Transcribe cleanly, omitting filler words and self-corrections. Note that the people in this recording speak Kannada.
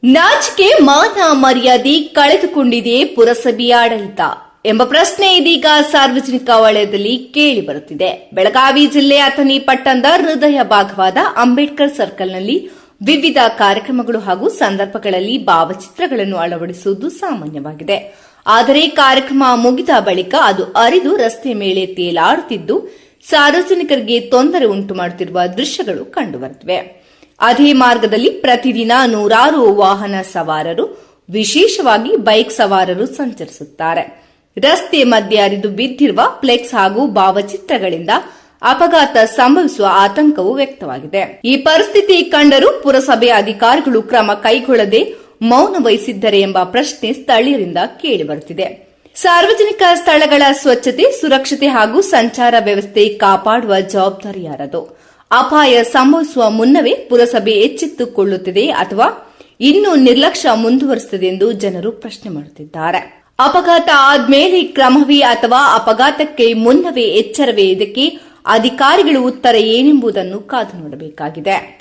ನಾಚಿಕೆ ಮಾನ ಮರ್ಯಾದೆ ಕಳೆದುಕೊಂಡಿದೆ ಪುರಸಭೆ ಆಡಳಿತ ಎಂಬ ಪ್ರಶ್ನೆ ಇದೀಗ ಸಾರ್ವಜನಿಕ ವಲಯದಲ್ಲಿ ಕೇಳಿ ಬರುತ್ತಿದೆ. ಬೆಳಗಾವಿ ಜಿಲ್ಲೆ ಅಥಣಿ ಪಟ್ಟಣದ ಹೃದಯ ಭಾಗವಾದ ಅಂಬೇಡ್ಕರ್ ಸರ್ಕಲ್ನಲ್ಲಿ ವಿವಿಧ ಕಾರ್ಯಕ್ರಮಗಳು ಹಾಗೂ ಸಂದರ್ಭಗಳಲ್ಲಿ ಭಾವಚಿತ್ರಗಳನ್ನು ಅಳವಡಿಸುವುದು ಸಾಮಾನ್ಯವಾಗಿದೆ. ಆದರೆ ಕಾರ್ಯಕ್ರಮ ಮುಗಿದ ಬಳಿಕ ಅದು ಅರಿದು ರಸ್ತೆ ಮೇಲೆ ತೇಲಾಡುತ್ತಿದ್ದು ಸಾರ್ವಜನಿಕರಿಗೆ ತೊಂದರೆ ಉಂಟು ಮಾಡುತ್ತಿರುವ ದೃಶ್ಯಗಳು ಕಂಡುಬರುತ್ತಿವೆ. ಅದೇ ಮಾರ್ಗದಲ್ಲಿ ಪ್ರತಿದಿನ ನೂರಾರು ವಾಹನ ಸವಾರರು, ವಿಶೇಷವಾಗಿ ಬೈಕ್ ಸವಾರರು ಸಂಚರಿಸುತ್ತಾರೆ. ರಸ್ತೆ ಮಧ್ಯೆ ಹರಿದು ಬಿದ್ದಿರುವ ಫ್ಲೆಕ್ಸ್ ಹಾಗೂ ಭಾವಚಿತ್ರಗಳಿಂದ ಅಪಘಾತ ಸಂಭವಿಸುವ ಆತಂಕವೂ ವ್ಯಕ್ತವಾಗಿದೆ. ಈ ಪರಿಸ್ಥಿತಿ ಕಂಡರೂ ಪುರಸಭೆ ಅಧಿಕಾರಿಗಳು ಕ್ರಮ ಕೈಗೊಳ್ಳದೆ ಮೌನ ವಹಿಸಿದ್ದರೆ ಎಂಬ ಪ್ರಶ್ನೆ ಸ್ಥಳೀಯರಿಂದ ಕೇಳಿಬರುತ್ತಿದೆ. ಸಾರ್ವಜನಿಕ ಸ್ಥಳಗಳ ಸ್ವಚ್ಛತೆ, ಸುರಕ್ಷತೆ ಹಾಗೂ ಸಂಚಾರ ವ್ಯವಸ್ಥೆ ಕಾಪಾಡುವ ಜವಾಬ್ದಾರಿ ಯಾರದು? ಅಪಾಯ ಸಂಭವಿಸುವ ಮುನ್ನವೇ ಪುರಸಭೆ ಎಚ್ಚೆತ್ತುಕೊಳ್ಳುತ್ತಿದೆ ಅಥವಾ ಇನ್ನೂ ನಿರ್ಲಕ್ಷ್ಯ ಮುಂದುವರಿಸುತ್ತದೆ ಎಂದು ಜನರು ಪ್ರಶ್ನೆ ಮಾಡುತ್ತಿದ್ದಾರೆ. ಅಪಘಾತ ಆದ್ಮೇಲೆ ಕ್ರಮವೇ ಅಥವಾ ಅಪಘಾತಕ್ಕೆ ಮುನ್ನವೇ ಎಚ್ಚರವೇ? ಇದಕ್ಕೆ ಅಧಿಕಾರಿಗಳು ಉತ್ತರ ಏನೆಂಬುದನ್ನು ಕಾದು ನೋಡಬೇಕಾಗಿದೆ.